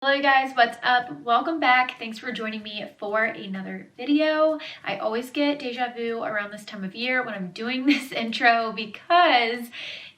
Hello guys, what's up? Welcome back. Thanks for joining me for another video. I always get deja vu around this time of year when I'm doing this intro because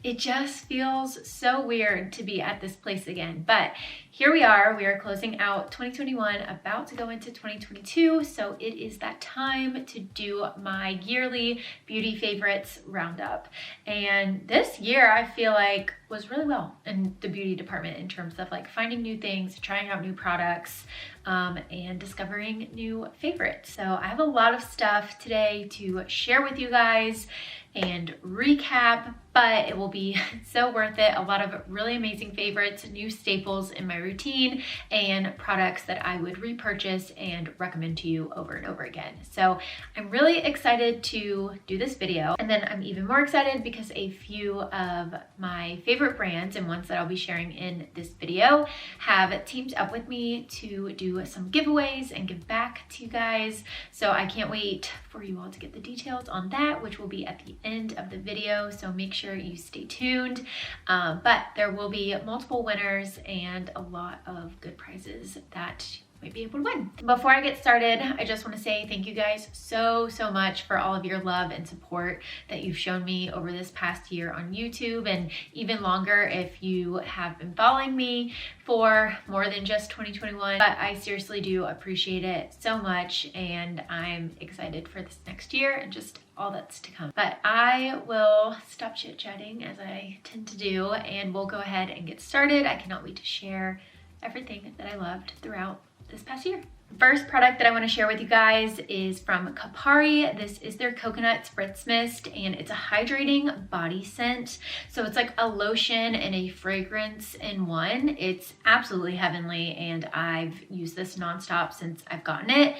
it just feels so weird to be at this place again. But here we are closing out 2021, about to go into 2022. So it is that time to do my yearly beauty favorites roundup. And this year I feel like was really well in the beauty department in terms of like finding new things, trying out new products, and discovering new favorites. So I have a lot of stuff today to share with you guys and recap, but it will be so worth it. A lot of really amazing favorites, new staples in my routine, and products that I would repurchase and recommend to you over and over again. So I'm really excited to do this video. And then I'm even more excited because a few of my favorite brands and ones that I'll be sharing in this video have teamed up with me to do some giveaways and give back to you guys. So I can't wait for you all to get the details on that, which will be at the end of the video. So make sure you stay tuned. But there will be multiple winners and a lot of good prizes that might be able to win. Before I get started, I just want to say thank you guys so much for all of your love and support that you've shown me over this past year on YouTube, and even longer if you have been following me for more than just 2021. But I seriously do appreciate it so much, and I'm excited for this next year and just all that's to come. But I will stop chit-chatting as I tend to do, and we'll go ahead and get started. I cannot wait to share everything that I loved throughout this past year. First product that I want to share with you guys is from Kapari. This is their Coconut Spritz Mist, and it's a hydrating body scent. So it's like a lotion and a fragrance in one. It's absolutely heavenly, and I've used this nonstop since I've gotten it,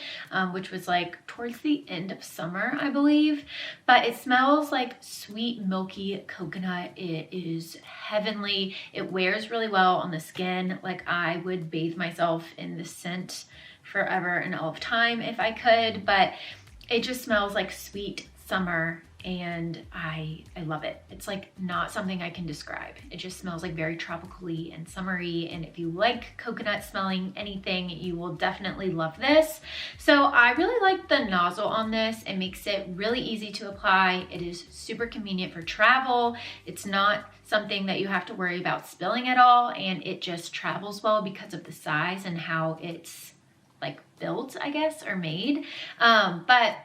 which was like towards the end of summer, I believe. But it smells like sweet, milky coconut. It is heavenly. It wears really well on the skin. Like, I would bathe myself in this scent forever and all of time if I could, but it just smells like sweet summer, and I love it. It's like not something I can describe. It just smells like very tropically and summery, and if you like coconut smelling anything, you will definitely love this. So I really like the nozzle on this. It makes it really easy to apply. It is super convenient for travel. It's not something that you have to worry about spilling at all, and it just travels well because of the size and how it's like built, I guess, or made. But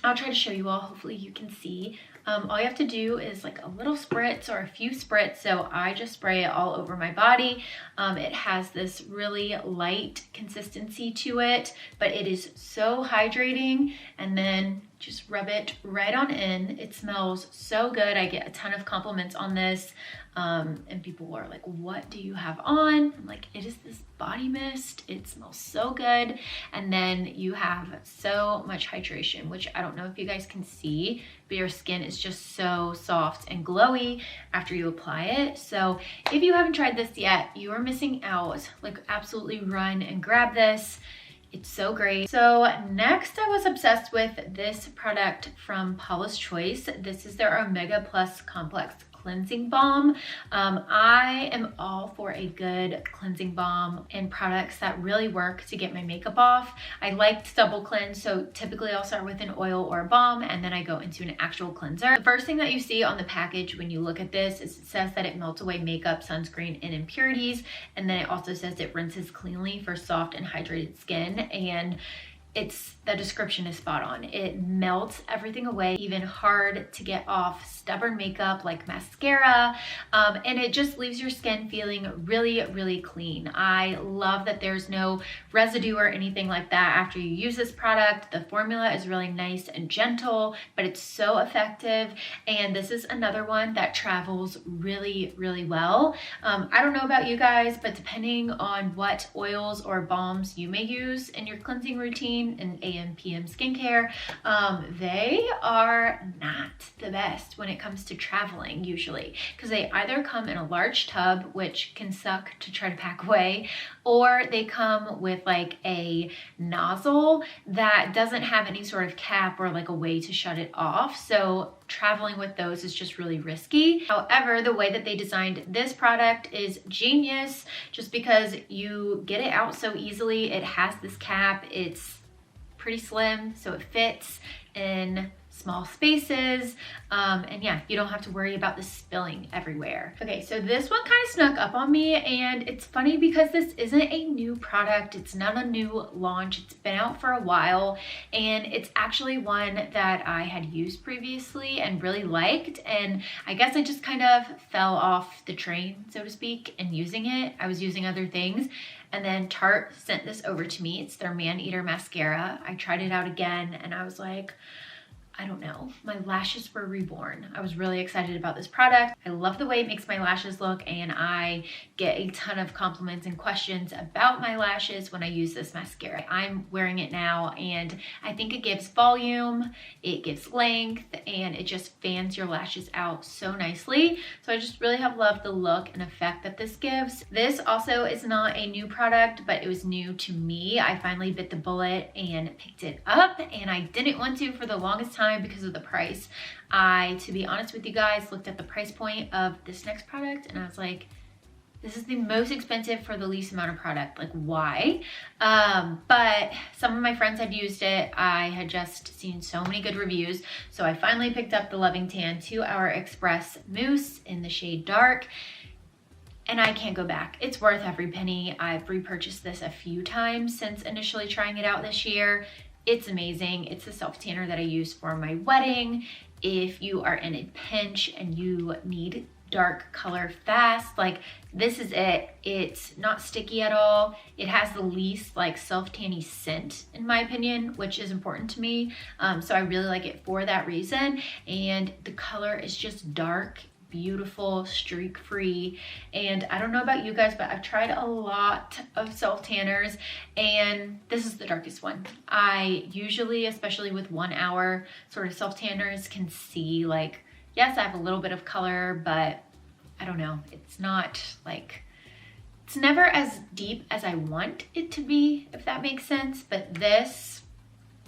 I'll try to show you all. Hopefully you can see. All you have to do is like a little spritz or a few spritz. So I just spray it all over my body. It has this really light consistency to it, but it is so hydrating. And then just rub it right on in. It smells so good. I get a ton of compliments on this. And people are like, what do you have on? I'm like, it is this body mist. It smells so good. And then you have so much hydration, which I don't know if you guys can see, but your skin is just so soft and glowy after you apply it. So if you haven't tried this yet, you are missing out. Like, absolutely run and grab this. It's so great. So next, I was obsessed with this product from Paula's Choice. This is their Omega Plus Complex Cleansing Balm. I am all for a good cleansing balm and products that really work to get my makeup off. I like to double cleanse, so typically I'll start with an oil or a balm, and then I go into an actual cleanser. The first thing that you see on the package when you look at this is it says that it melts away makeup, sunscreen, and impurities, and then it also says it rinses cleanly for soft and hydrated skin. And the description is spot on. It melts everything away, even hard to get off stubborn makeup like mascara, and it just leaves your skin feeling really clean. I love that there's no residue or anything like that after you use this product. The formula is really nice and gentle, but it's so effective, and this is another one that travels really well. I don't know about you guys, but depending on what oils or balms you may use in your cleansing routine, sunscreen and AM PM skincare. They are not the best when it comes to traveling usually, because they either come in a large tub, which can suck to try to pack away, or they come with like a nozzle that doesn't have any sort of cap or like a way to shut it off. So traveling with those is just really risky. However, the way that they designed this product is genius, just because you get it out so easily. It has this cap, it's pretty slim, so it fits in small spaces, and yeah, you don't have to worry about this spilling everywhere. Okay, so this one kind of snuck up on me, and it's funny because this isn't a new product. It's not a new launch. It's been out for a while, and it's actually one that I had used previously and really liked, and I guess I just kind of fell off the train, so to speak, in using it. I was using other things, and then Tarte sent this over to me. It's their Man Eater mascara. I tried it out again, and I was like, I don't know, my lashes were reborn. I was really excited about this product. I love the way it makes my lashes look, and I get a ton of compliments and questions about my lashes when I use this mascara. I'm wearing it now, and I think it gives volume, it gives length, and it just fans your lashes out so nicely. So I just really have loved the look and effect that this gives. This also is not a new product, but it was new to me. I finally bit the bullet and picked it up, and I didn't want to for the longest time because of the price. To be honest with you guys, looked at the price point of this next product, and I was like, this is the most expensive for the least amount of product. Like, why? But some of my friends had used it. I had just seen so many good reviews. So I finally picked up the Loving Tan 2-Hour Express Mousse in the shade Dark. And I can't go back. It's worth every penny. I've repurchased this a few times since initially trying it out this year. It's amazing. It's the self tanner that I use for my wedding. If you are in a pinch and you need dark color fast, like, this is it. It's not sticky at all. It has the least like self tanny scent in my opinion, which is important to me. So I really like it for that reason. And the color is just dark, beautiful, streak free. And I don't know about you guys, but I've tried a lot of self tanners, and this is the darkest one. I usually, especially with 1 hour sort of self tanners, can see like, yes, I have a little bit of color, but I don't know, it's not like, it's never as deep as I want it to be, if that makes sense. But this,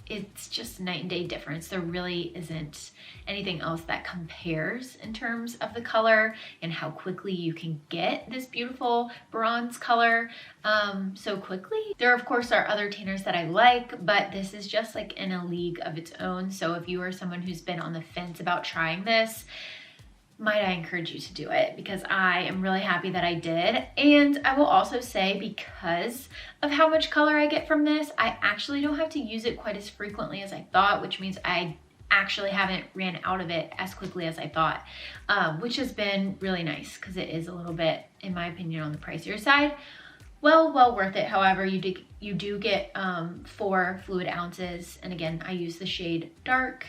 it's just night and day difference. There really isn't anything else that compares in terms of the color and how quickly you can get this beautiful bronze color so quickly. There of course are other tanners that I like, but this is just like in a league of its own. So if you are someone who's been on the fence about trying this, might I encourage you to do it, because I am really happy that I did. And I will also say, because of how much color I get from this, I actually don't have to use it quite as frequently as I thought, which means I actually haven't ran out of it as quickly as I thought, which has been really nice, because it is a little bit, in my opinion, on the pricier side. Well worth it. However, you do get 4 fluid ounces, and again, I use the shade Dark.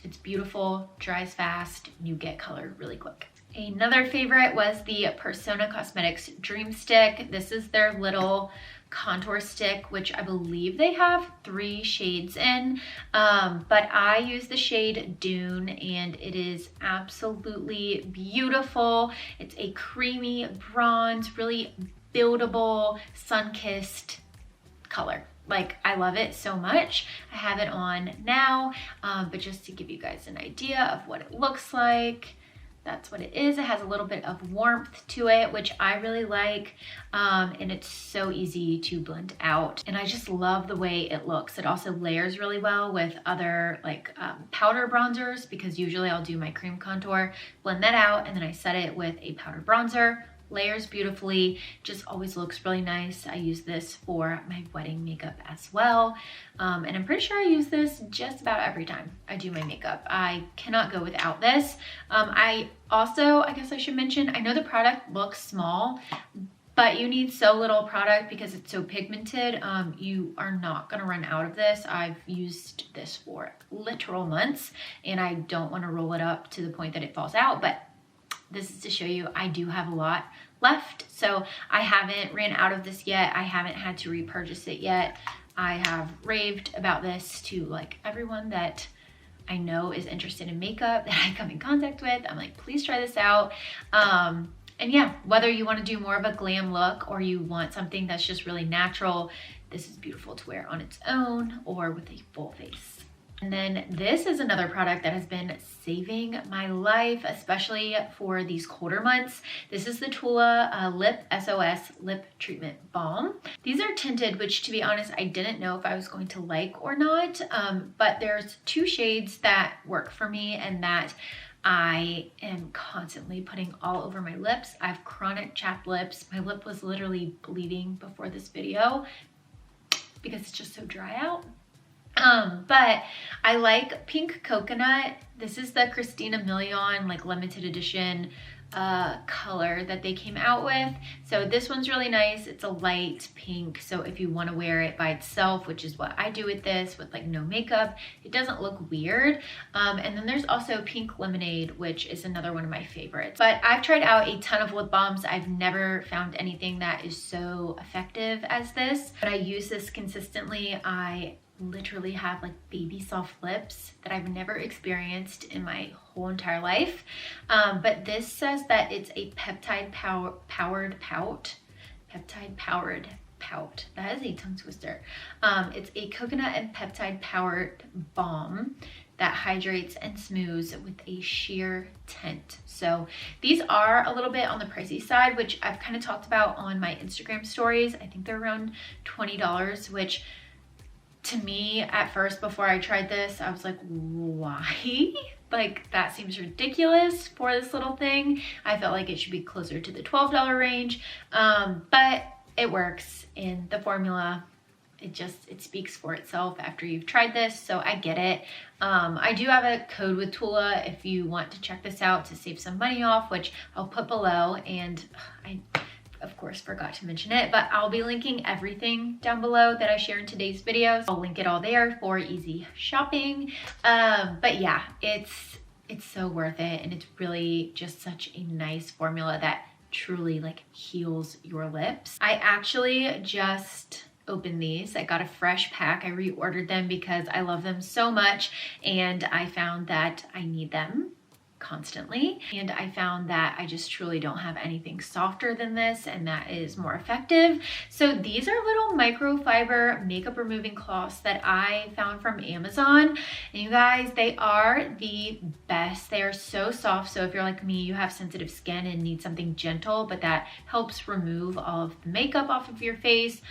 It's beautiful, dries fast, and you get color really quick. Another favorite was the Persona Cosmetics Dream Stick. This is their little contour stick, which I believe they have 3 shades in, but I use the shade Dune, and it is absolutely beautiful. It's a creamy bronze, really buildable, sun-kissed color. Like, I love it so much. I have it on now, but just to give you guys an idea of what it looks like, that's what it is. It has a little bit of warmth to it, which I really like, and it's so easy to blend out. And I just love the way it looks. It also layers really well with other like powder bronzers, because usually I'll do my cream contour, blend that out, and then I set it with a powder bronzer. Layers beautifully, just always looks really nice. I use this for my wedding makeup as well, and I'm pretty sure I use this just about every time I do my makeup. I cannot go without this. I guess I should mention, I know the product looks small, but you need so little product because it's so pigmented. You are not gonna run out of this. I've used this for literal months, and I don't wanna roll it up to the point that it falls out, but this is to show you I do have a lot left. So I haven't ran out of this yet. I haven't had to repurchase it yet. I have raved about this to like everyone that I know is interested in makeup that I come in contact with. I'm like, please try this out. And yeah, whether you want to do more of a glam look or you want something that's just really natural, this is beautiful to wear on its own or with a full face. And then this is another product that has been saving my life, especially for these colder months. This is the Tula Lip SOS Lip Treatment Balm. These are tinted, which to be honest, I didn't know if I was going to like or not, but there's 2 shades that work for me and that I am constantly putting all over my lips. I have chronic chapped lips. My lip was literally bleeding before this video because it's just so dry out. But I like pink coconut. This is the Christina Milian like limited edition color that they came out with. So this one's really nice. It's a light pink. So if you want to wear it by itself, which is what I do with this with like no makeup, it doesn't look weird. And then there's also pink lemonade, which is another one of my favorites. But I've tried out a ton of lip balms. I've never found anything that is so effective as this, but I use this consistently. I literally have like baby soft lips that I've never experienced in my whole entire life. But this says that it's a peptide powered pout. That is a tongue twister. It's a coconut and peptide powered balm that hydrates and smooths with a sheer tint. So these are a little bit on the pricey side, which I've kind of talked about on my Instagram stories. I think they're around $20, which to me at first before I tried this, I was like, why? Like that seems ridiculous for this little thing. I felt like it should be closer to the $12 range, but it works in the formula. It speaks for itself after you've tried this, so I get it. I do have a code with Tula if you want to check this out to save some money off, which I'll put below, and I of course forgot to mention it, but I'll be linking everything down below that I share in today's videos. I'll link it all there for easy shopping. But yeah, it's so worth it, and it's really just such a nice formula that truly like heals your lips. I actually just opened these. I got a fresh pack. I reordered them because I love them so much, and I found that I need them constantly, and I found that I just truly don't have anything softer than this and that is more effective. So these are little microfiber makeup removing cloths that I found from Amazon, and you guys, they are the best. They are so soft, so if you're like me, you have sensitive skin and need something gentle but that helps remove all of the makeup off of your face,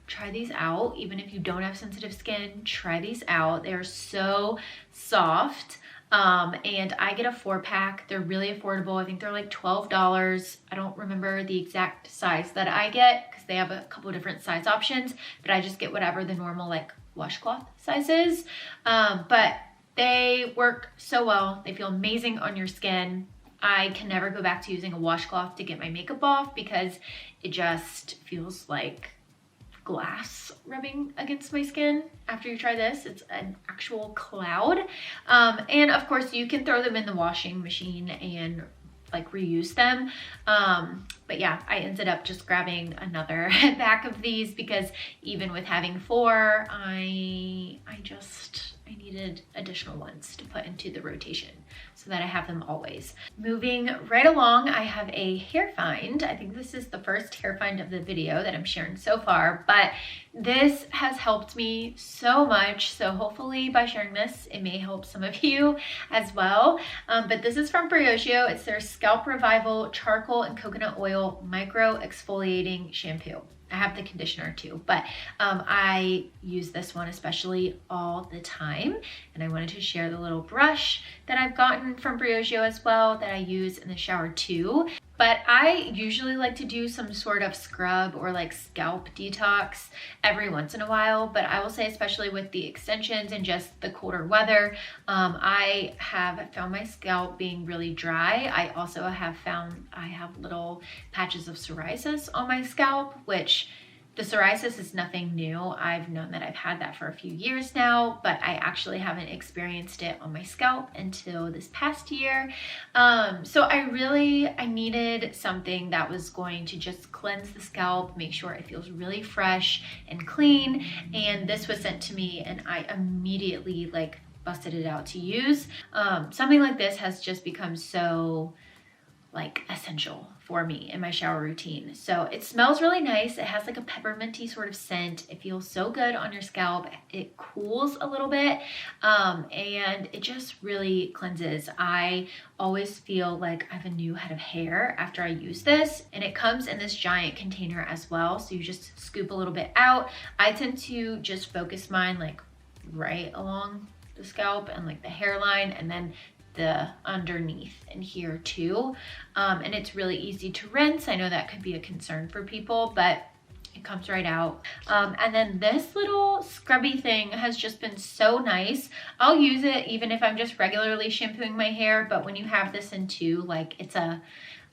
try these out. Even if you don't have sensitive skin, try these out. They are so soft. And I get a 4-pack. They're really affordable. I think they're like $12. I don't remember the exact size that I get because they have a couple different size options, but I just get whatever the normal like washcloth size is. But they work so well. They feel amazing on your skin. I can never go back to using a washcloth to get my makeup off because it just feels like glass rubbing against my skin. After you try this, it's an actual cloud. And of course you can throw them in the washing machine and like reuse them. But yeah, I ended up just grabbing another pack of these because even with having 4, I needed additional ones to put into the rotation so that I have them always. Moving right along, I have a hair find. I think this is the first hair find of the video that I'm sharing so far, but this has helped me so much. So hopefully by sharing this, it may help some of you as well. But this is from Briogeo. It's their Scalp Revival Charcoal and Coconut Oil Micro Exfoliating Shampoo. I have the conditioner too, but I use this one especially all the time, and I wanted to share the little brush that I've gotten from Briogeo as well that I use in the shower too. But I usually like to do some sort of scrub or like scalp detox every once in a while, but I will say especially with the extensions and just the colder weather, I have found my scalp being really dry. I also have found I have little patches of psoriasis on my scalp, which The psoriasis is nothing new. I've known that I've had that for a few years now, but I actually haven't experienced it on my scalp until this past year. So I needed something that was going to just cleanse the scalp, make sure it feels really fresh and clean. And this was sent to me and I immediately like busted it out to use. Something like this has just become so like essential for me in my shower routine. So it smells really nice. It has like a pepperminty sort of scent. It feels so good on your scalp. It cools a little bit, and it just really cleanses. I always feel like I have a new head of hair after I use this, and it comes in this giant container as well. So you just scoop a little bit out. I tend to just focus mine like right along the scalp and like the hairline, and then the underneath and here too. And it's really easy to rinse. I know that could be a concern for people, but it comes right out. And then this little scrubby thing has just been so nice. I'll use it even if I'm just regularly shampooing my hair, but when you have this in too, like it's a,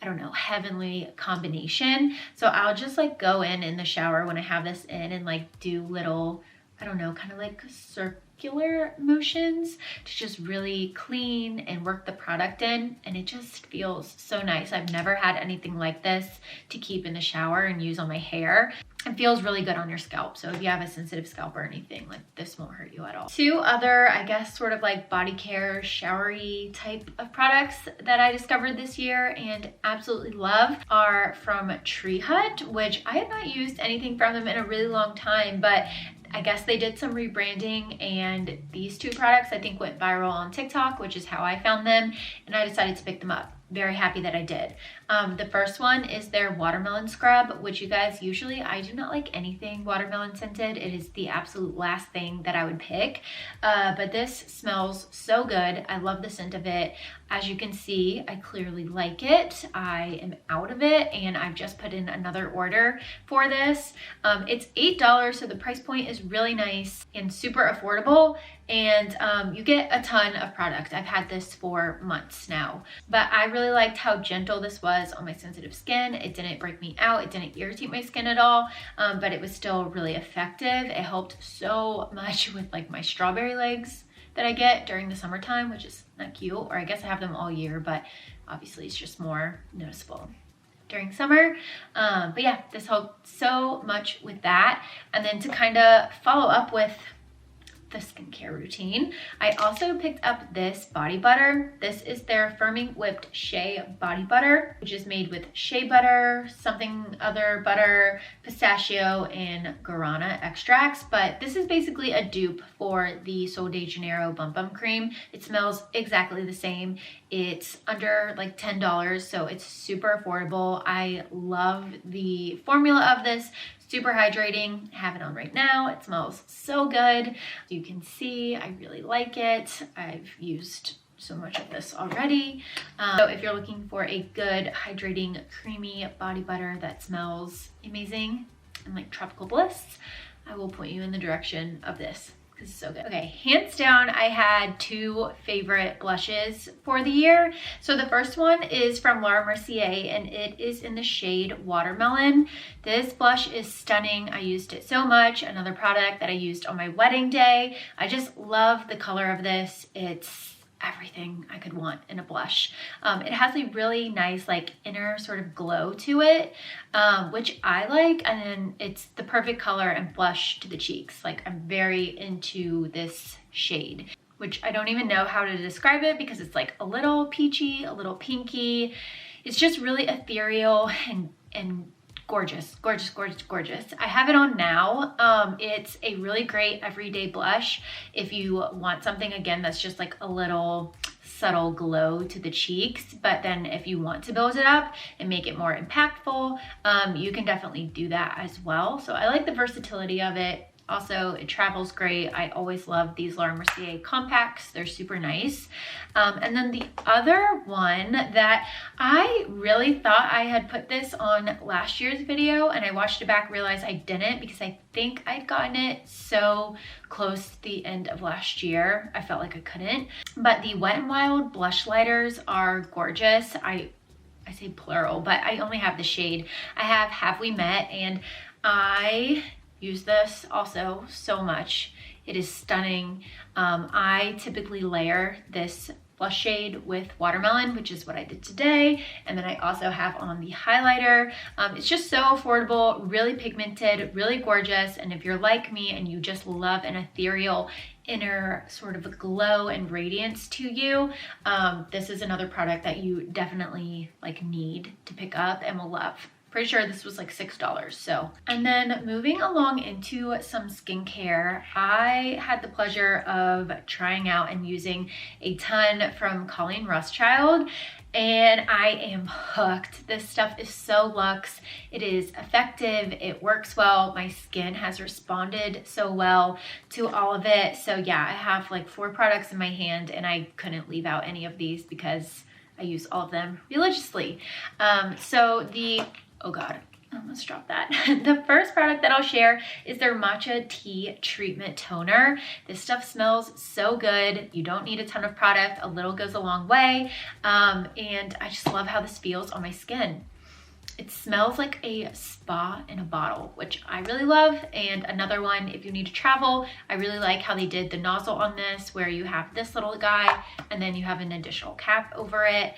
I don't know, heavenly combination. So I'll just like go in the shower when I have this in and like do little, I don't know, kind of like circular motions to just really clean and work the product in, and it just feels so nice. I've never had anything like this to keep in the shower and use on my hair. It feels really good on your scalp. So if you have a sensitive scalp or anything, like this won't hurt you at all. Two other, I guess, sort of like body care, showery type of products that I discovered this year and absolutely love are from Tree Hut, which I had not used anything from them in a really long time, but I guess they did some rebranding, and these two products I think went viral on TikTok, which is how I found them, and I decided to pick them up. Very happy that I did. The first one is their watermelon scrub, which you guys, usually I do not like anything watermelon scented. It is the absolute last thing that I would pick, but this smells so good. I love the scent of it. As you can see, I clearly like it. I am out of it, and I've just put in another order for this. It's $8, so the price point is really nice and super affordable, and you get a ton of product. I've had this for months now, but I really liked how gentle this was on my sensitive skin. It didn't break me out. It didn't irritate my skin at all, but it was still really effective. It helped so much with like my strawberry legs that I get during the summertime, which is not cute, or I guess I have them all year, but obviously it's just more noticeable during summer. But yeah, this helped so much with that. And then to kind of follow up with the skincare routine, I also picked up this body butter. This is their Firming Whipped Shea Body Butter, which is made with shea butter, something other butter, pistachio, and guarana extracts. But this is basically a dupe for the Sol de Janeiro Bum Bum Cream. It smells exactly the same. It's under like $10, so it's super affordable. I love the formula of this. Super hydrating. I have it on right now. It smells so good. You can see I really like it. I've used so much of this already. So if you're looking for a good hydrating creamy body butter that smells amazing and like tropical bliss, I will point you in the direction of this. It's so good. Okay, hands down, I had two favorite blushes for the year. So the first one is from Laura Mercier, and it is in the shade Watermelon. This blush is stunning. I used it so much. Another product that I used on my wedding day. I just love the color of this. It's everything I could want in a blush. It has a really nice like inner sort of glow to it, which I like, and then it's the perfect color and blush to the cheeks. Like I'm very into this shade, which I don't even know how to describe it because it's like a little peachy, a little pinky. It's just really ethereal and gorgeous, gorgeous, gorgeous, gorgeous. I have it on now. It's a really great everyday blush if you want something, again, that's just like a little subtle glow to the cheeks. But then if you want to build it up and make it more impactful, you can definitely do that as well. So I like the versatility of it. Also, it travels great. I always love these Laura Mercier compacts. They're super nice. And then the other one that I really thought I had put this on last year's video, and I watched it back, realized I didn't because I think I'd gotten it so close to the end of last year. I felt like I couldn't. But the Wet n Wild blush lighters are gorgeous. I say plural, but I only have the shade. I have We Met, and I use this also so much. It is stunning. I typically layer this blush shade with watermelon, which is what I did today. And then I also have on the highlighter. It's just so affordable, really pigmented, really gorgeous. And if you're like me and you just love an ethereal inner sort of a glow and radiance to you, this is another product that you definitely like need to pick up and will love. Pretty sure this was like $6. So, and then moving along into some skincare, I had the pleasure of trying out and using a ton from Colleen Rothschild, and I am hooked. This stuff is so luxe. It is effective. It works well. My skin has responded so well to all of it. So yeah, I have like 4 products in my hand, and I couldn't leave out any of these because I use all of them religiously. Oh God, I almost dropped that. The first product that I'll share is their Matcha Tea Treatment Toner. This stuff smells so good. You don't need a ton of product. A little goes a long way. And I just love how this feels on my skin. It smells like a spa in a bottle, which I really love. And another one, if you need to travel, I really like how they did the nozzle on this, where you have this little guy and then you have an additional cap over it.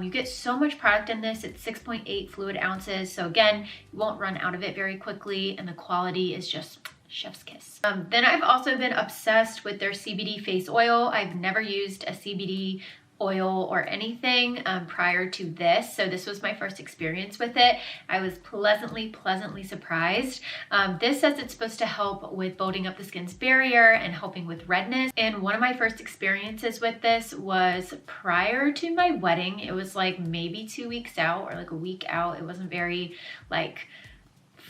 You get so much product in this. It's 6.8 fluid ounces. So again, you won't run out of it very quickly, and the quality is just chef's kiss. Then I've also been obsessed with their CBD face oil. I've never used a CBD oil or anything prior to this, so this was my first experience with it. I was pleasantly surprised. This says it's supposed to help with building up the skin's barrier and helping with redness, and one of my first experiences with this was prior to my wedding. It was like maybe 2 weeks out or like a week out. It wasn't very like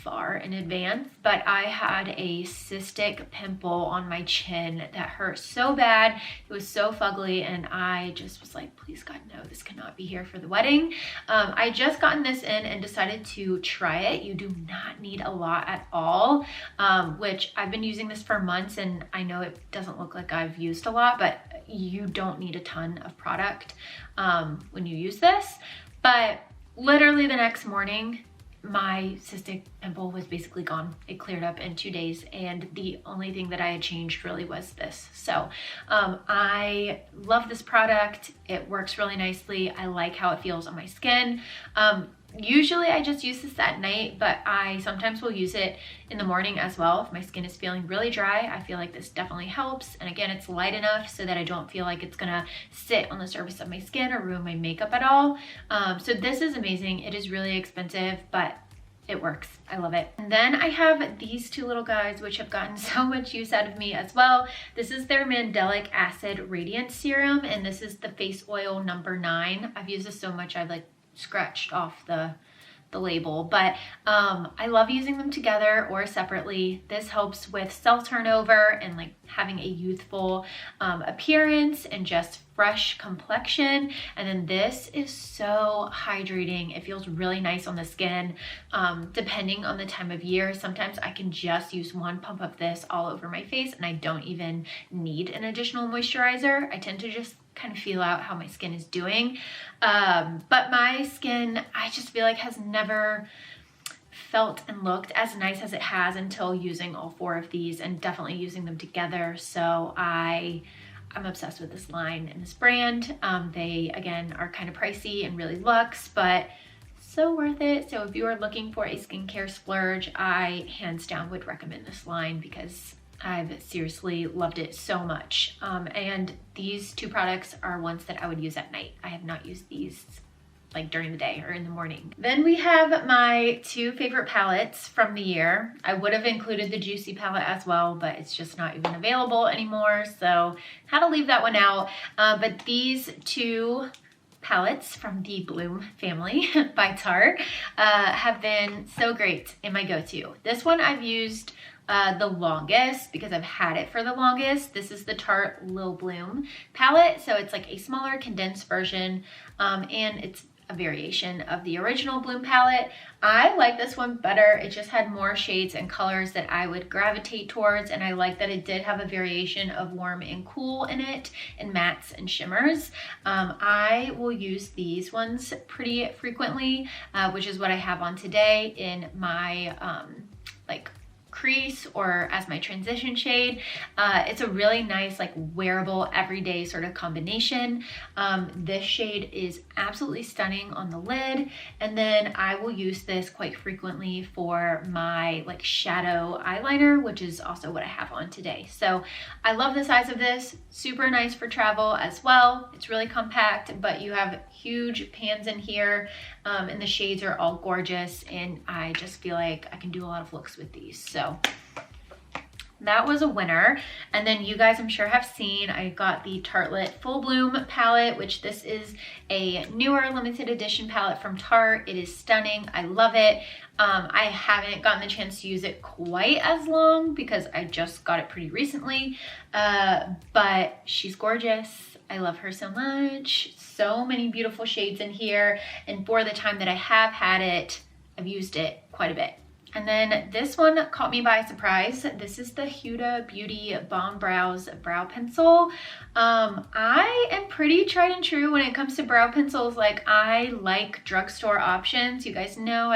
far in advance, but I had a cystic pimple on my chin that hurt so bad. It was so fugly, and I just was like, please God, no, this cannot be here for the wedding. I just gotten this in and decided to try it. You do not need a lot at all, which I've been using this for months, and I know it doesn't look like I've used a lot, but you don't need a ton of product when you use this. But literally the next morning, my cystic pimple was basically gone. It cleared up in 2 days, and the only thing that I had changed really was this. So I love this product. It works really nicely. I like how it feels on my skin. Usually I just use this at night, but I sometimes will use it in the morning as well. If my skin is feeling really dry, I feel like this definitely helps. And again, it's light enough so that I don't feel like it's gonna sit on the surface of my skin or ruin my makeup at all. So this is amazing. It is really expensive, but it works. I love it. And then I have these 2 little guys, which have gotten so much use out of me as well. This is their Mandelic Acid Radiance Serum, and this is the face oil number 9. I've used this so much, I've like scratched off the label, but I love using them together or separately. This helps with cell turnover and like having a youthful appearance and just fresh complexion. And then this is so hydrating. It feels really nice on the skin. Depending on the time of year, sometimes I can just use 1 pump of this all over my face and I don't even need an additional moisturizer. I tend to just kind of feel out how my skin is doing. But my skin, I just feel like has never felt and looked as nice as it has until using all 4 of these, and definitely using them together. So I'm obsessed with this line and this brand. They again are kind of pricey and really luxe, but so worth it. So if you are looking for a skincare splurge, I hands down would recommend this line because I've seriously loved it so much. And these 2 products are ones that I would use at night. I have not used these like during the day or in the morning. Then we have my 2 favorite palettes from the year. I would have included the Juicy palette as well, but it's just not even available anymore, so had to leave that one out. But these 2 palettes from the Bloom family by Tarte have been so great in my go-to. This one I've used the longest because I've had it for the longest. This is the Tarte Lil Bloom palette, so it's like a smaller condensed version, and it's a variation of the original Bloom palette. I like this one better. It just had more shades and colors that I would gravitate towards, and I like that it did have a variation of warm and cool in it, and mattes and shimmers. I will use these ones pretty frequently, which is what I have on today in my like crease or as my transition shade. It's a really nice like wearable everyday sort of combination. This shade is absolutely stunning on the lid, and then I will use this quite frequently for my like shadow eyeliner, which is also what I have on today. So I love the size of this, super nice for travel as well. It's really compact, but you have huge pans in here, and the shades are all gorgeous, and I just feel like I can do a lot of looks with these. So that was a winner. And then you guys, I'm sure, have seen I got the Tarte Full Bloom palette, which this is a newer limited edition palette from Tarte. It is stunning. I love it. I haven't gotten the chance to use it quite as long because I just got it pretty recently, but she's gorgeous. I love her so much. So many beautiful shades in here, and for the time that I have had it, I've used it quite a bit. And then this one caught me by surprise. This is the Huda Beauty Balm Brows Brow Pencil. I am pretty tried and true when it comes to brow pencils. Like, I like drugstore options. You guys know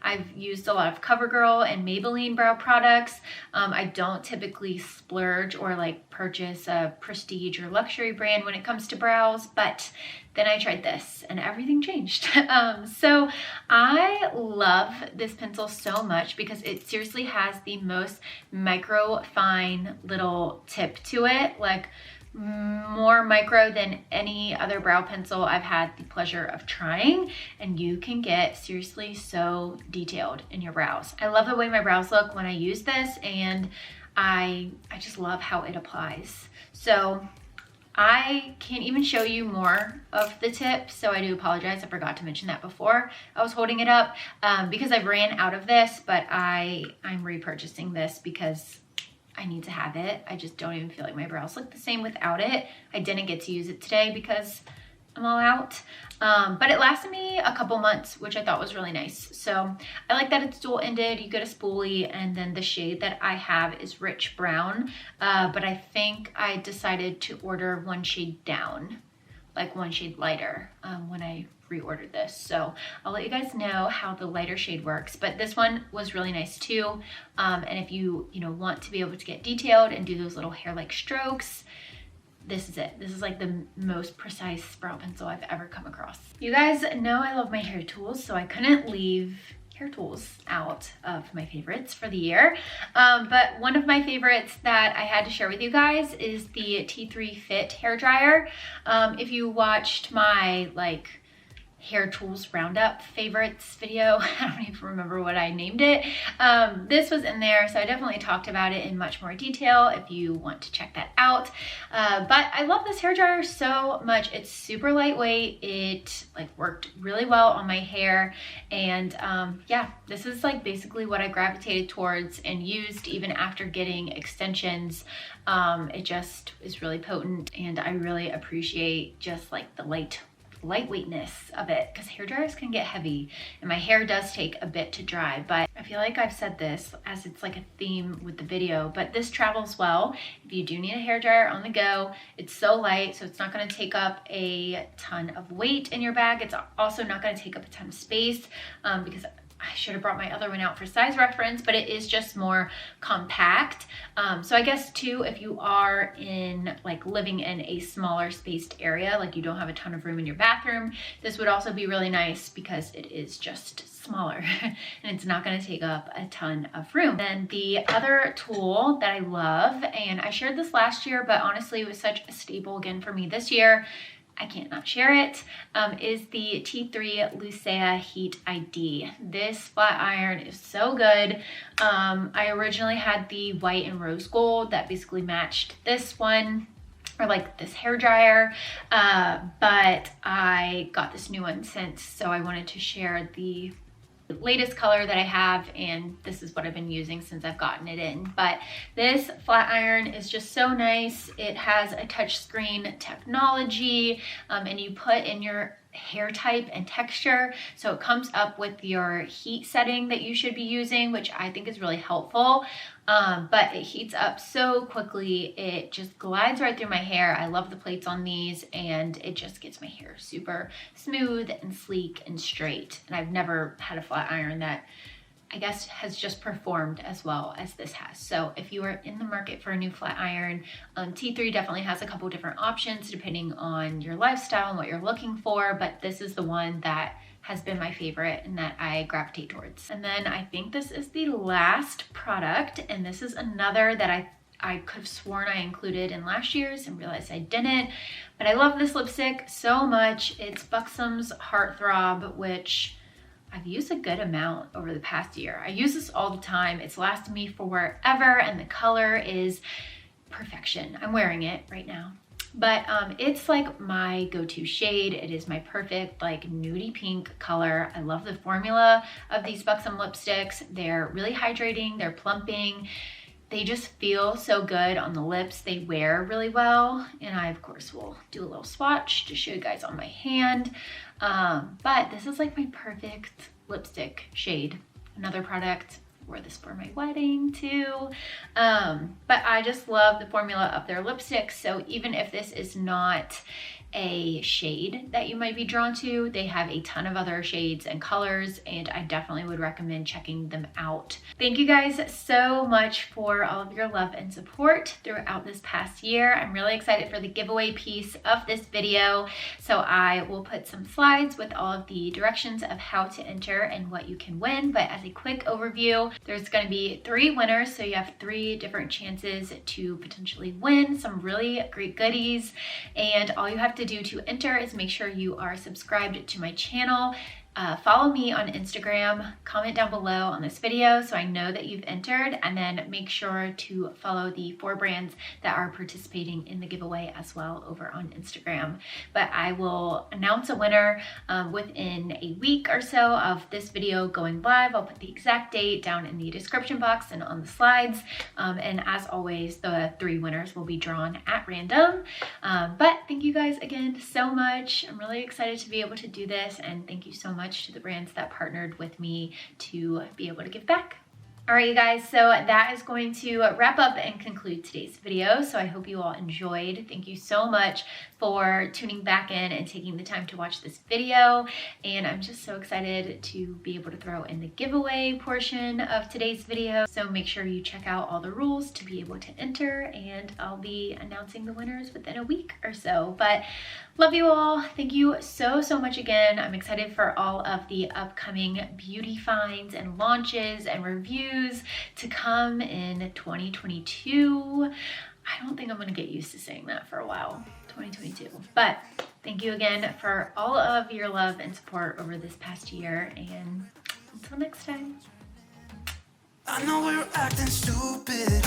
I've used a lot of CoverGirl and Maybelline brow products. I don't typically splurge or like purchase a prestige or luxury brand when it comes to brows, but then I tried this and everything changed. So I love this pencil so much because it seriously has the most micro fine little tip to it, like more micro than any other brow pencil I've had the pleasure of trying, and you can get seriously so detailed in your brows. I love the way my brows look when I use this, and I just love how it applies. So I can't even show you more of the tip, so I do apologize. I forgot to mention that before I was holding it up, because I ran out of this, but I'm repurchasing this because I need to have it. I just don't even feel like my brows look the same without it. I didn't get to use it today because I'm all out, but it lasted me a couple months, which I thought was really nice. So I like that it's dual-ended. You get a spoolie, and then the shade that I have is rich brown, but I think I decided to order one shade down, like one shade lighter, when I reordered this. So I'll let you guys know how the lighter shade works, but this one was really nice too. And if you want to be able to get detailed and do those little hair-like strokes, this is it. This is like the most precise brow pencil I've ever come across. You guys know I love my hair tools, so I couldn't leave hair tools out of my favorites for the year. But one of my favorites that I had to share with you guys is the T3 Fit hair dryer. If you watched my like hair tools roundup favorites video, I don't even remember what I named it, this was in there, so I definitely talked about it in much more detail if you want to check that out. But I love this hair dryer so much. It's super lightweight. It like worked really well on my hair, and yeah, this is like basically what I gravitated towards and used even after getting extensions. It just is really potent, and I really appreciate just like the lightweightness of it, because hair dryers can get heavy and my hair does take a bit to dry. But I feel like I've said this as it's like a theme with the video, but this travels well if you do need a hair dryer on the go. It's so light, so it's not going to take up a ton of weight in your bag. It's also not going to take up a ton of space, because I should have brought my other one out for size reference, but it is just more compact. So I guess too, if you are living in a smaller spaced area, like you don't have a ton of room in your bathroom, this would also be really nice because it is just smaller and it's not going to take up a ton of room. Then the other tool that I love, and I shared this last year, but honestly it was such a staple again for me this year, I can't not share it, is the T3 Lucea Heat ID. This flat iron is so good. I originally had the white and rose gold that basically matched this one, or like this hair dryer, but I got this new one since, so I wanted to share the latest color that I have, and this is what I've been using since I've gotten it in. But this flat iron is just so nice. It has a touchscreen technology, and you put in your hair type and texture, so it comes up with your heat setting that you should be using, which I think is really helpful. But it heats up so quickly. It just glides right through my hair. I love the plates on these, and it just gets my hair super smooth and sleek and straight. And I've never had a flat iron that I guess, has just performed as well as this has. So if you are in the market for a new flat iron, T3 definitely has a couple different options depending on your lifestyle and what you're looking for, but this is the one that has been my favorite and that I gravitate towards. And then I think this is the last product, and this is another that I could have sworn I included in last year's and realized I didn't, but I love this lipstick so much. It's Buxom's Heartthrob, which I've used a good amount over the past year. I use this all the time. It's lasted me forever, and the color is perfection. I'm wearing it right now. But it's like my go-to shade. It is my perfect like nudie pink color. I love the formula of these Buxom lipsticks. They're really hydrating, they're plumping. They just feel so good on the lips. They wear really well. And I, of course, will do a little swatch to show you guys on my hand. But this is like my perfect lipstick shade. Another product, I wore this for my wedding too. But I just love the formula of their lipsticks. So even if this is not a shade that you might be drawn to, they have a ton of other shades and colors, and I definitely would recommend checking them out. Thank you guys so much for all of your love and support throughout this past year. I'm really excited for the giveaway piece of this video, so I will put some slides with all of the directions of how to enter and what you can win. But as a quick overview, there's going to be 3 winners, so you have 3 different chances to potentially win some really great goodies, and all you have to do to enter is make sure you are subscribed to my channel. Follow me on Instagram, comment down below on this video so I know that you've entered, and then make sure to follow the 4 brands that are participating in the giveaway as well over on Instagram. But I will announce a winner within a week or so of this video going live. I'll put the exact date down in the description box and on the slides. And as always, the 3 winners will be drawn at random. But thank you guys again so much. I'm really excited to be able to do this, and thank you so much to the brands that partnered with me to be able to give back. All right, you guys, so that is going to wrap up and conclude today's video. So I hope you all enjoyed. Thank you so much for tuning back in and taking the time to watch this video. And I'm just so excited to be able to throw in the giveaway portion of today's video. So make sure you check out all the rules to be able to enter, and I'll be announcing the winners within a week or so. But love you all. Thank you so much again. I'm excited for all of the upcoming beauty finds and launches and reviews to come in 2022. I don't think I'm gonna get used to saying that for a while, 2022. But thank you again for all of your love and support over this past year, and until next time. I know we're acting stupid.